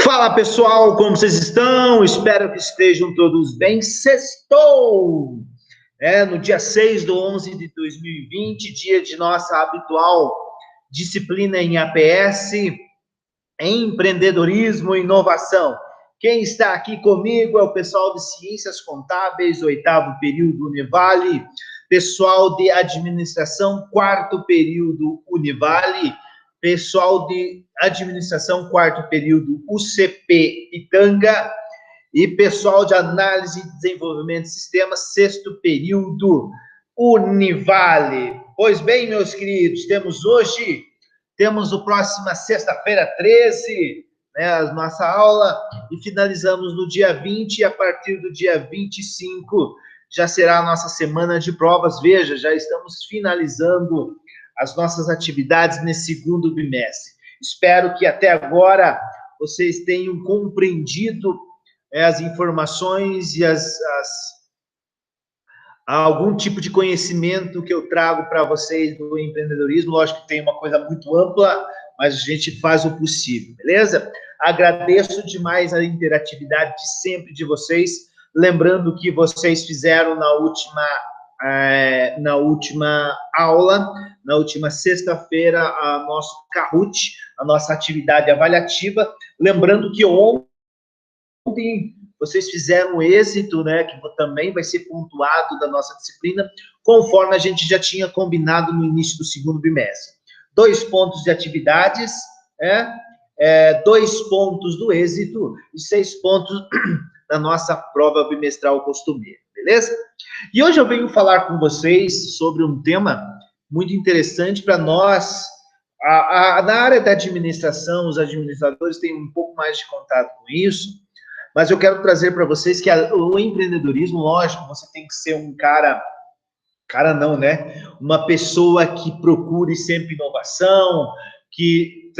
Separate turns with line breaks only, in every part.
Fala pessoal, como vocês estão? Espero que estejam todos bem. Sextou! No dia 6/11 de 2020, dia de nossa habitual disciplina em APS, empreendedorismo e inovação. Quem está aqui comigo é o pessoal de Ciências Contábeis, 8º período Univale, pessoal de Administração, 4º período Univale, pessoal de Administração, 4º período UCP Itanga, e pessoal de Análise e Desenvolvimento de Sistemas, 6º período Univale. Pois bem, meus queridos, temos o próxima sexta-feira, 13, a nossa aula, e finalizamos no dia 20, e a partir do dia 25 já será a nossa semana de provas. Veja, já estamos finalizando as nossas atividades nesse segundo bimestre. Espero que até agora vocês tenham compreendido as informações e algum tipo de conhecimento que eu trago para vocês do empreendedorismo. Lógico que tem uma coisa muito ampla, mas a gente faz o possível, beleza? Agradeço demais a interatividade de sempre de vocês, lembrando que vocês fizeram na última aula, na última sexta-feira, a nosso Kahoot, a nossa atividade avaliativa, lembrando que ontem vocês fizeram um êxito, que também vai ser pontuado da nossa disciplina, conforme a gente já tinha combinado no início do segundo bimestre. 2 pontos de atividades, 2 pontos do êxito e 6 pontos da nossa prova bimestral costumeira, beleza? E hoje eu venho falar com vocês sobre um tema muito interessante para nós. Na área da administração, os administradores têm um pouco mais de contato com isso, mas eu quero trazer para vocês que o empreendedorismo, lógico, você tem que ser um uma pessoa que procure sempre inovação, que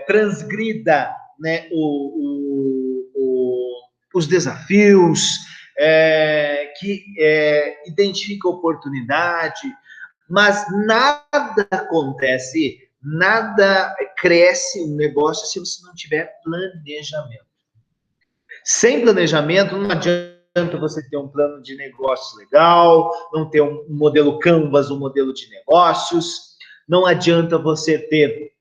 transgrida, os desafios, que identifica oportunidade, mas nada acontece, nada cresce um negócio se você não tiver planejamento. Sem planejamento, não adianta você ter um plano de negócios legal, não ter um modelo Canvas, um modelo de negócios, não adianta você ter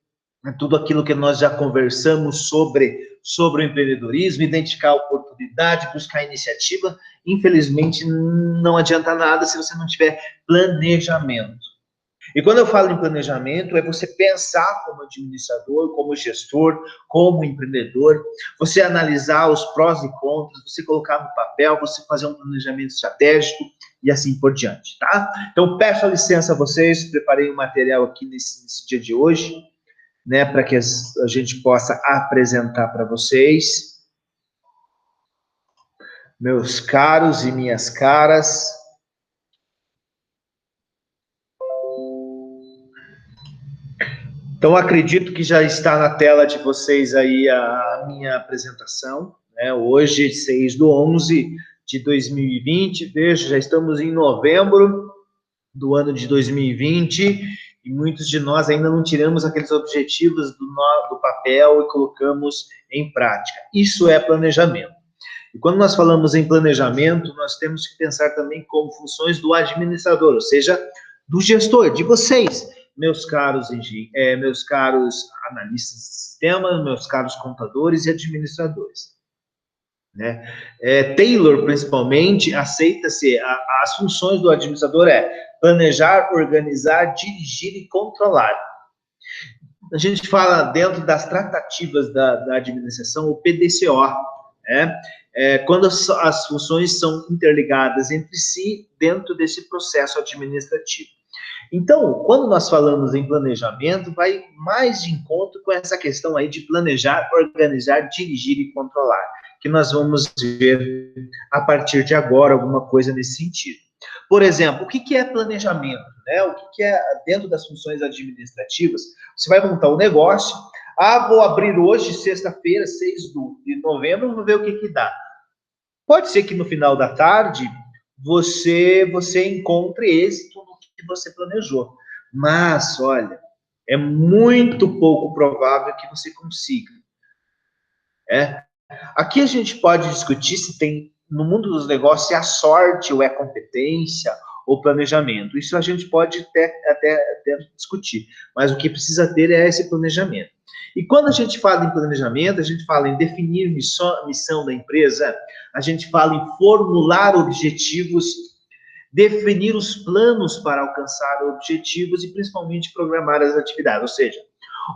tudo aquilo que nós já conversamos sobre o empreendedorismo, identificar a oportunidade, buscar iniciativa. Infelizmente, não adianta nada se você não tiver planejamento. E quando eu falo em planejamento, é você pensar como administrador, como gestor, como empreendedor, você analisar os prós e contras, você colocar no papel, você fazer um planejamento estratégico e assim por diante, tá? Então, peço a licença a vocês, preparei um material aqui nesse dia de hoje, para que a gente possa apresentar para vocês. Meus caros e minhas caras, então, acredito que já está na tela de vocês aí a minha apresentação, hoje, 6/11 de 2020, veja, já estamos em novembro do ano de 2020, e muitos de nós ainda não tiramos aqueles objetivos do papel e colocamos em prática. Isso é planejamento. E quando nós falamos em planejamento, nós temos que pensar também como funções do administrador, ou seja, do gestor, de vocês, meus caros analistas de sistema, meus caros contadores e administradores. Taylor, principalmente, aceita-se as funções do administrador planejar, organizar, dirigir e controlar. A gente fala dentro das tratativas da administração, o PDCO, quando as funções são interligadas entre si dentro desse processo administrativo. Então, quando nós falamos em planejamento, vai mais de encontro com essa questão aí de planejar, organizar, dirigir e controlar, que nós vamos ver a partir de agora alguma coisa nesse sentido. Por exemplo, o que é planejamento? O que é dentro das funções administrativas? Você vai montar um negócio, vou abrir hoje, sexta-feira, 6 de novembro, vou ver o que dá. Pode ser que no final da tarde você encontre êxito no que você planejou. Mas, olha, é muito pouco provável que você consiga. É. Aqui a gente pode discutir se tem, no mundo dos negócios, se é a sorte ou é competência ou planejamento. Isso a gente pode até discutir, mas o que precisa ter é esse planejamento. E quando a gente fala em planejamento, a gente fala em definir missão da empresa, a gente fala em formular objetivos, definir os planos para alcançar objetivos e principalmente programar as atividades. Ou seja,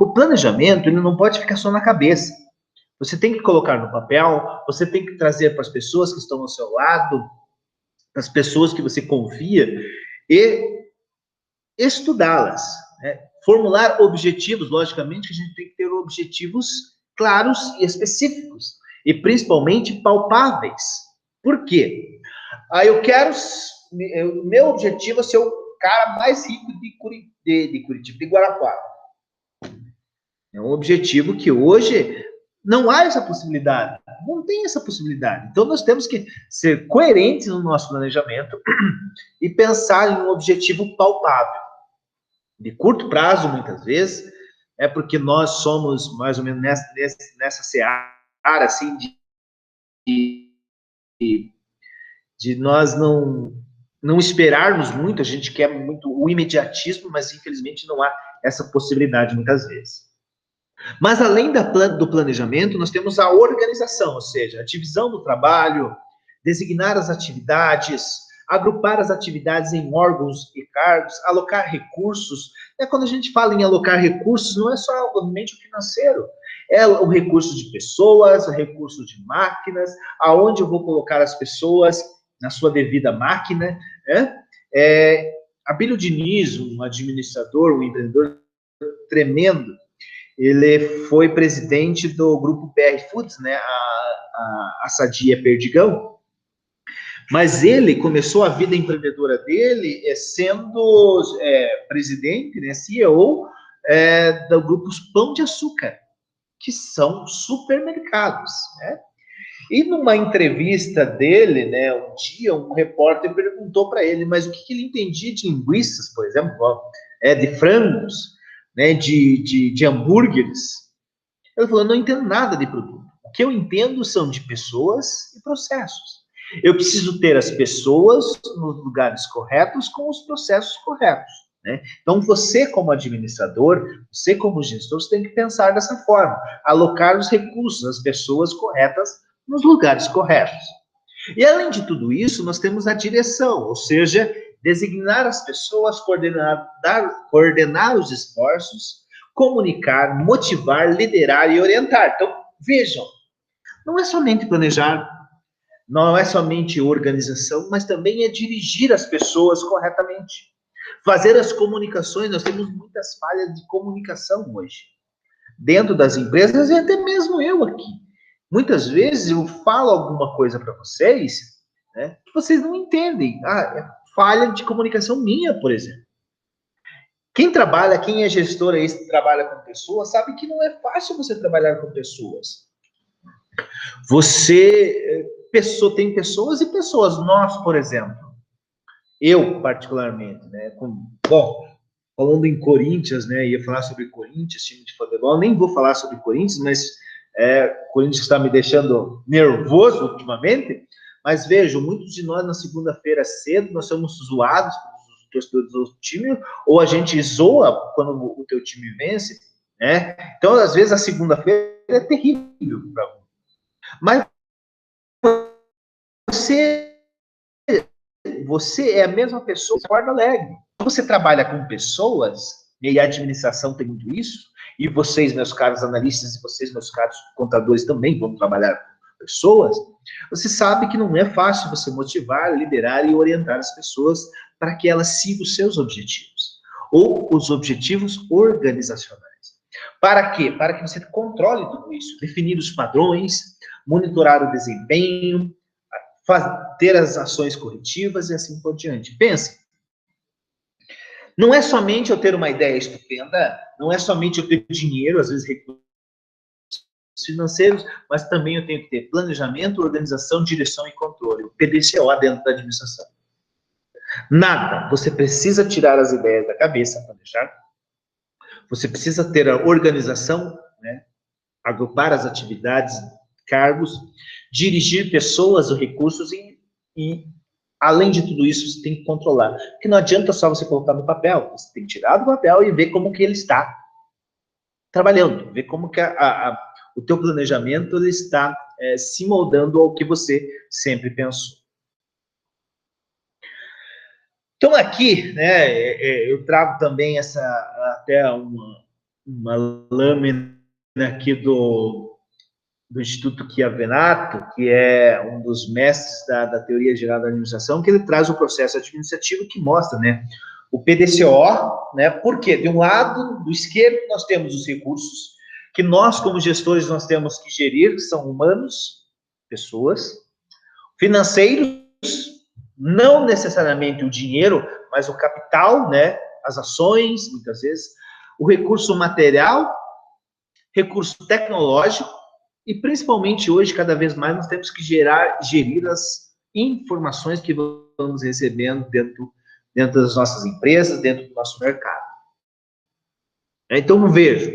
o planejamento ele não pode ficar só na cabeça. Você tem que colocar no papel, você tem que trazer para as pessoas que estão ao seu lado, as pessoas que você confia, e estudá-las. Né? Formular objetivos, logicamente, que a gente tem que ter objetivos claros e específicos, e principalmente palpáveis. Por quê? O meu objetivo é ser o cara mais rico de Curitiba, de Guarapuava. É um objetivo que hoje não há essa possibilidade, não tem essa possibilidade. Então, nós temos que ser coerentes no nosso planejamento e pensar em um objetivo palpável. De curto prazo, muitas vezes, é porque nós somos mais ou menos nessa seara, assim, de nós não esperarmos muito, a gente quer muito o imediatismo, mas infelizmente não há essa possibilidade muitas vezes. Mas além do planejamento, nós temos a organização, ou seja, a divisão do trabalho, designar as atividades, agrupar as atividades em órgãos e cargos, alocar recursos. Quando a gente fala em alocar recursos, não é só obviamente o financeiro, é o recurso de pessoas, o recurso de máquinas, aonde eu vou colocar as pessoas na sua devida máquina. Abílio Diniz, um administrador, um empreendedor tremendo, ele foi presidente do grupo BR Foods, né, a Sadia Perdigão, mas ele começou a vida empreendedora dele sendo presidente, né, CEO do grupo Pão de Açúcar, que são supermercados, né? E numa entrevista dele, né, um dia, um repórter perguntou para ele, mas o que ele entendia de linguiças, por exemplo, de frangos, né, de hambúrgueres. Ele falou, não entendo nada de produto. O que eu entendo são de pessoas e processos. Eu preciso ter as pessoas nos lugares corretos com os processos corretos. Né? Então, você como administrador, você como gestor, você tem que pensar dessa forma. Alocar os recursos, as pessoas corretas nos lugares corretos. E além de tudo isso, nós temos a direção, ou seja, designar as pessoas, coordenar os esforços, comunicar, motivar, liderar e orientar. Então, vejam, não é somente planejar, não é somente organização, mas também é dirigir as pessoas corretamente. Fazer as comunicações, nós temos muitas falhas de comunicação hoje, dentro das empresas e até mesmo eu aqui. Muitas vezes eu falo alguma coisa para vocês, né, que vocês não entendem. É falha de comunicação minha, por exemplo. Quem é gestor aí, trabalha com pessoas, sabe que não é fácil você trabalhar com pessoas. Tem pessoas e pessoas. Nós, por exemplo, eu particularmente, né, falando em Corinthians, né, ia falar sobre Corinthians, time de futebol, nem vou falar sobre Corinthians, mas Corinthians está me deixando nervoso ultimamente, mas vejo, muitos de nós na segunda-feira cedo, nós somos zoados pelos torcedores do time, ou a gente zoa quando o teu time vence, né? Então, às vezes, a segunda-feira é terrível para mim. Mas você é a mesma pessoa, você acorda alegre. Você trabalha com pessoas, e a administração tem muito isso, e vocês, meus caros analistas, e vocês, meus caros contadores, também vão trabalhar com pessoas, você sabe que não é fácil você motivar, liderar e orientar as pessoas para que elas sigam os seus objetivos, ou os objetivos organizacionais. Para quê? Para que você controle tudo isso, definir os padrões, monitorar o desempenho, ter as ações corretivas e assim por diante. Pense, não é somente eu ter uma ideia estupenda, não é somente eu ter dinheiro, às vezes recursos financeiros, mas também eu tenho que ter planejamento, organização, direção e controle. O PDCO dentro da administração. Nada. Você precisa tirar as ideias da cabeça, planejar. Você precisa ter a organização, né? Agrupar as atividades cargos, dirigir pessoas ou recursos e além de tudo isso, você tem que controlar. Porque não adianta só você colocar no papel, você tem que tirar do papel e ver como que ele está trabalhando, ver como que o teu planejamento ele está se moldando ao que você sempre pensou. Então aqui, né, eu trago também até uma lâmina aqui do Instituto Chiavenato, que é um dos mestres da teoria geral da administração, que ele traz o processo administrativo que mostra, né, o PDCO, né, porque de um lado, do esquerdo, nós temos os recursos, que nós, como gestores, nós temos que gerir, que são humanos, pessoas, financeiros, não necessariamente o dinheiro, mas o capital, né, as ações, muitas vezes, o recurso material, recurso tecnológico, e principalmente hoje, cada vez mais, nós temos que gerir as informações que vamos recebendo dentro das nossas empresas, dentro do nosso mercado. Então, veja,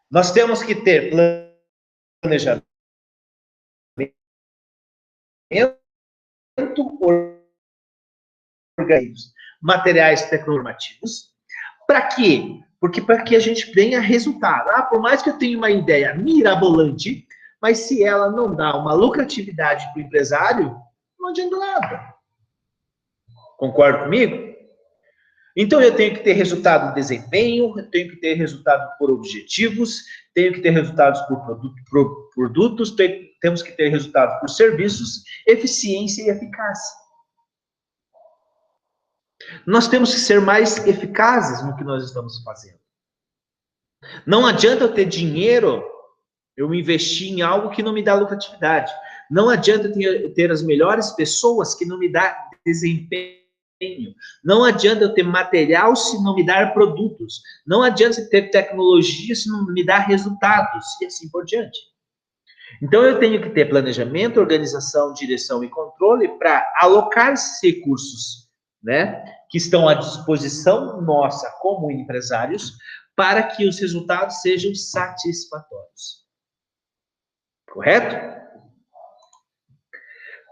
nós temos que ter planejamento, organismos, materiais tecnonormativos. Para quê? Porque para que a gente tenha resultado. Por mais que eu tenha uma ideia mirabolante, mas se ela não dá uma lucratividade para o empresário, não adianta nada. Concorda comigo? Então eu tenho que ter resultado de desempenho, eu tenho que ter resultado por objetivos, tenho que ter resultados por produtos, temos que ter resultado por serviços, eficiência e eficácia. Nós temos que ser mais eficazes no que nós estamos fazendo. Não adianta eu ter dinheiro, eu investir em algo que não me dá lucratividade. Não adianta ter as melhores pessoas que não me dá desempenho. Não adianta eu ter material se não me dar produtos. Não adianta ter tecnologia se não me dar resultados, e assim por diante. Então, eu tenho que ter planejamento, organização, direção e controle para alocar esses recursos, né, que estão à disposição nossa como empresários, para que os resultados sejam satisfatórios. Correto?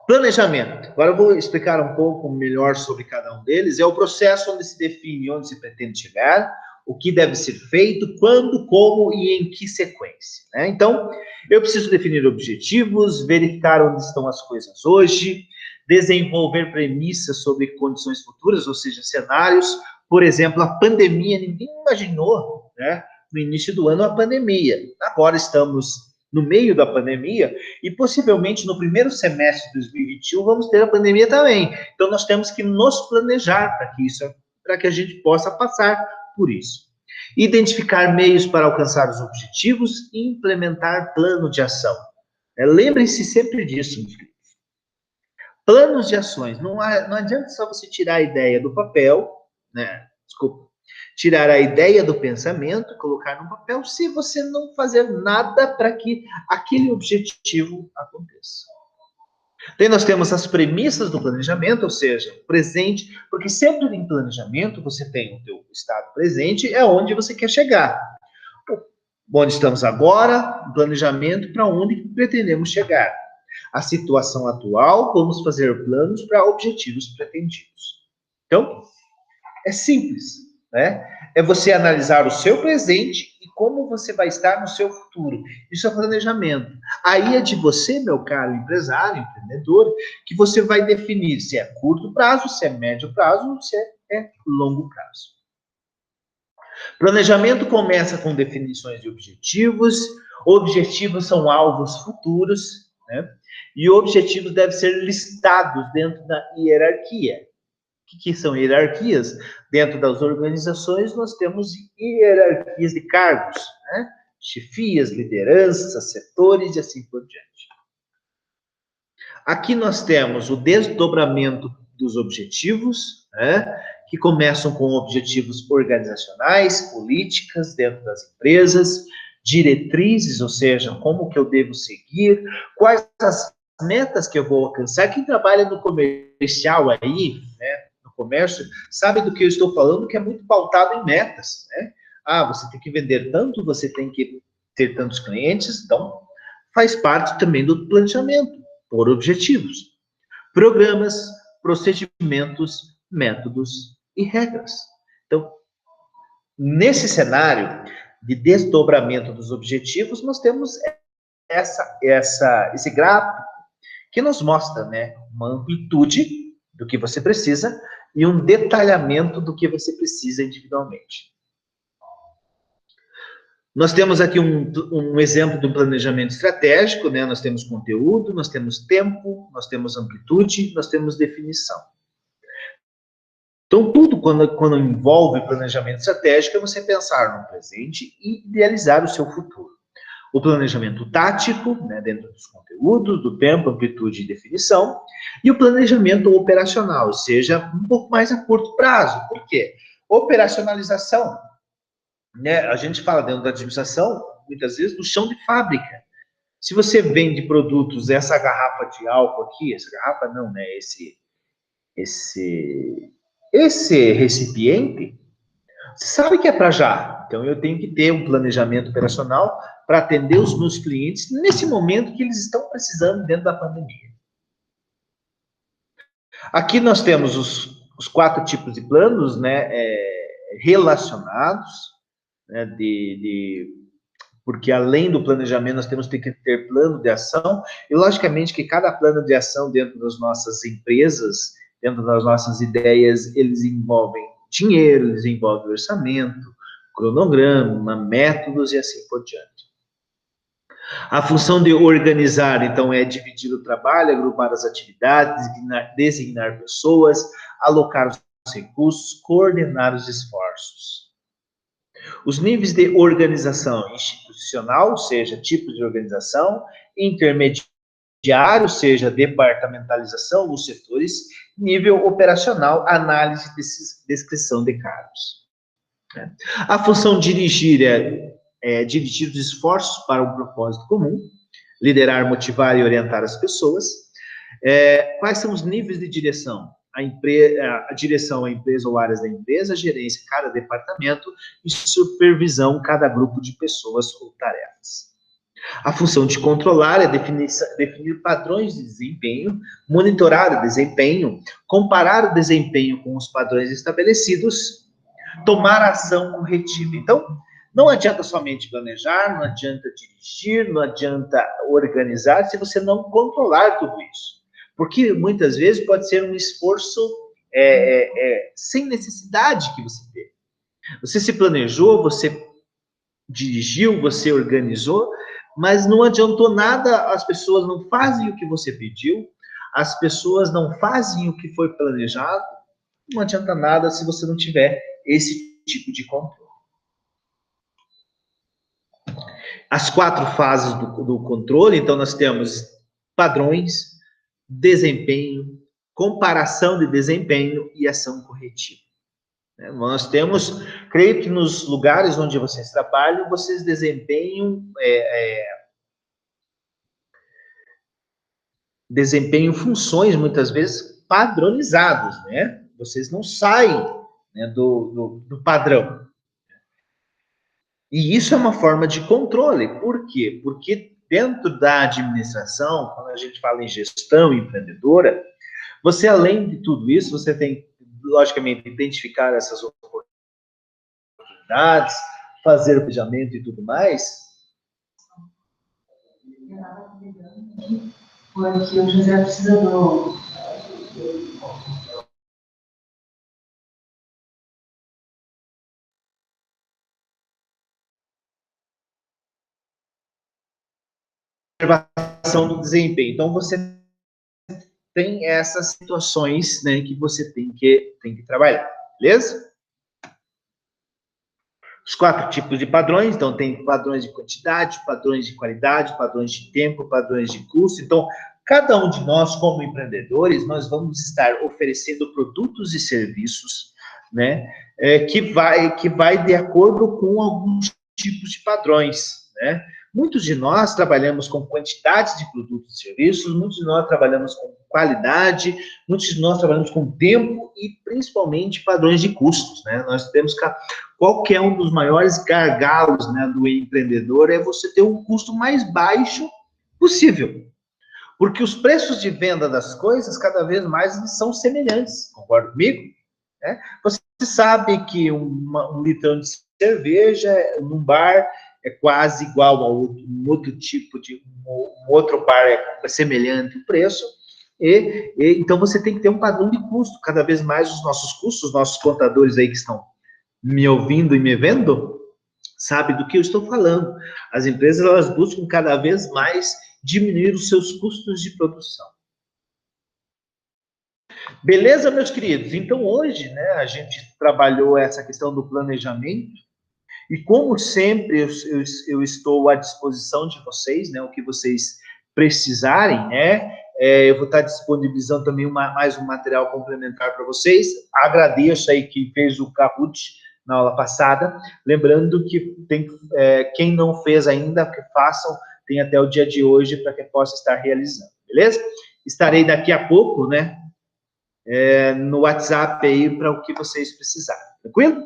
Planejamento. Agora eu vou explicar um pouco melhor sobre cada um deles. É o processo onde se define onde se pretende chegar, o que deve ser feito, quando, como e em que sequência, né? Então, eu preciso definir objetivos, verificar onde estão as coisas hoje, desenvolver premissas sobre condições futuras, ou seja, cenários. Por exemplo, a pandemia, ninguém imaginou, né? No início do ano, a pandemia. Agora estamos no meio da pandemia, e possivelmente no primeiro semestre de 2021 vamos ter a pandemia também. Então nós temos que nos planejar para que a gente possa passar por isso. Identificar meios para alcançar os objetivos e implementar plano de ação. Lembrem-se sempre disso, meus queridos. Planos de ações. Não adianta só você tirar a ideia do papel, né? Desculpa. Tirar a ideia do pensamento, colocar no papel, se você não fazer nada para que aquele objetivo aconteça. Daí nós temos as premissas do planejamento, ou seja, presente, porque sempre em planejamento você tem o teu estado presente, é onde você quer chegar. Onde estamos agora, planejamento para onde pretendemos chegar. A situação atual, vamos fazer planos para objetivos pretendidos. Então, é simples. Né? É você analisar o seu presente e como você vai estar no seu futuro. Isso é planejamento. Aí é de você, meu caro empresário, empreendedor, que você vai definir se é curto prazo, se é médio prazo, se é longo prazo. Planejamento começa com definições de objetivos. Objetivos são alvos futuros, né? E objetivos devem ser listados dentro da hierarquia. O que são hierarquias? Dentro das organizações, nós temos hierarquias de cargos, né? Chefias, lideranças, setores e assim por diante. Aqui nós temos o desdobramento dos objetivos, né? Que começam com objetivos organizacionais, políticas dentro das empresas, diretrizes, ou seja, como que eu devo seguir, quais as metas que eu vou alcançar. Quem trabalha no comercial aí, né? Comércio, sabe do que eu estou falando, que é muito pautado em metas, né? Você tem que vender tanto, você tem que ter tantos clientes, então faz parte também do planejamento, por objetivos, programas, procedimentos, métodos e regras. Então, nesse cenário de desdobramento dos objetivos, nós temos esse gráfico que nos mostra, né, uma amplitude do que você precisa e um detalhamento do que você precisa individualmente. Nós temos aqui um exemplo do planejamento estratégico, né? Nós temos conteúdo, nós temos tempo, nós temos amplitude, nós temos definição. Então, tudo quando envolve planejamento estratégico é você pensar no presente e idealizar o seu futuro. O planejamento tático, né, dentro dos conteúdos, do tempo, amplitude e definição, e o planejamento operacional, ou seja, um pouco mais a curto prazo. Por quê? Operacionalização, né? A gente fala dentro da administração, muitas vezes, do chão de fábrica. Se você vende produtos, essa garrafa de álcool aqui, essa garrafa não, né? Esse recipiente, você sabe que é para já. Então, eu tenho que ter um planejamento operacional para atender os meus clientes nesse momento que eles estão precisando dentro da pandemia. Aqui nós temos os 4 tipos de planos, né, relacionados, né, porque além do planejamento nós temos que ter plano de ação, e logicamente que cada plano de ação dentro das nossas empresas, dentro das nossas ideias, eles envolvem dinheiro, eles envolvem orçamento, cronograma, métodos e assim por diante. A função de organizar, então, é dividir o trabalho, agrupar as atividades, designar pessoas, alocar os recursos, coordenar os esforços. Os níveis de organização institucional, seja tipo de organização, intermediário, seja departamentalização dos setores, nível operacional, análise e descrição de cargos. A função dirigir é dirigir os esforços para um propósito comum, liderar, motivar e orientar as pessoas. Quais são os níveis de direção? A direção à empresa ou áreas da empresa, a gerência cada departamento e supervisão cada grupo de pessoas ou tarefas. A função de controlar é definir padrões de desempenho, monitorar o desempenho, comparar o desempenho com os padrões estabelecidos, tomar ação corretiva. Então, não adianta somente planejar, não adianta dirigir, não adianta organizar se você não controlar tudo isso. Porque muitas vezes pode ser um esforço sem necessidade que você teve. Você se planejou, você dirigiu, você organizou, mas não adiantou nada, as pessoas não fazem o que você pediu, as pessoas não fazem o que foi planejado, não adianta nada se você não tiver esse tipo de controle. As 4 fases do controle, então nós temos padrões, desempenho, comparação de desempenho e ação corretiva. Nós temos, creio que nos lugares onde vocês trabalham, vocês desempenham funções, muitas vezes, padronizadas, né? Vocês não saem, né, do padrão. E isso é uma forma de controle. Por quê? Porque dentro da administração, quando a gente fala em gestão empreendedora, você, além de tudo isso, você tem, logicamente, identificar essas oportunidades, fazer o planejamento e tudo mais.
Porque o José precisa do...
Observação do desempenho. Então, você tem essas situações, né, que você tem que trabalhar, beleza? Os 4 tipos de padrões, então tem padrões de quantidade, padrões de qualidade, padrões de tempo, padrões de custo. Então, cada um de nós, como empreendedores, nós vamos estar oferecendo produtos e serviços, né, que vai de acordo com alguns tipos de padrões, né? Muitos de nós trabalhamos com quantidades de produtos e serviços, muitos de nós trabalhamos com qualidade, muitos de nós trabalhamos com tempo e, principalmente, padrões de custos, né? Nós temos que... Qual que é um dos maiores gargalos, né, do empreendedor? É você ter um custo mais baixo Possível. Porque os preços de venda das coisas, cada vez mais, são semelhantes. Concorda comigo? Você sabe que um litrão de cerveja num bar é quase igual a um outro tipo de... Um outro bar é semelhante o preço. Então, você tem que ter um padrão de custo. Cada vez mais os nossos custos, os nossos contadores aí que estão me ouvindo e me vendo, sabem do que eu estou falando. As empresas, elas buscam cada vez mais diminuir os seus custos de produção. Beleza, meus queridos? Então, hoje, né, a gente trabalhou essa questão do planejamento e, como sempre, eu estou à disposição de vocês, né, o que vocês precisarem, né, eu vou estar disponibilizando também mais um material complementar para vocês. Agradeço aí quem fez o Kahoot na aula passada. Lembrando que quem não fez ainda, que façam, tem até o dia de hoje para que possa estar realizando, beleza? Estarei daqui a pouco, né, no WhatsApp aí para o que vocês precisarem, tranquilo?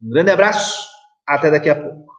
Um grande abraço, até daqui a pouco.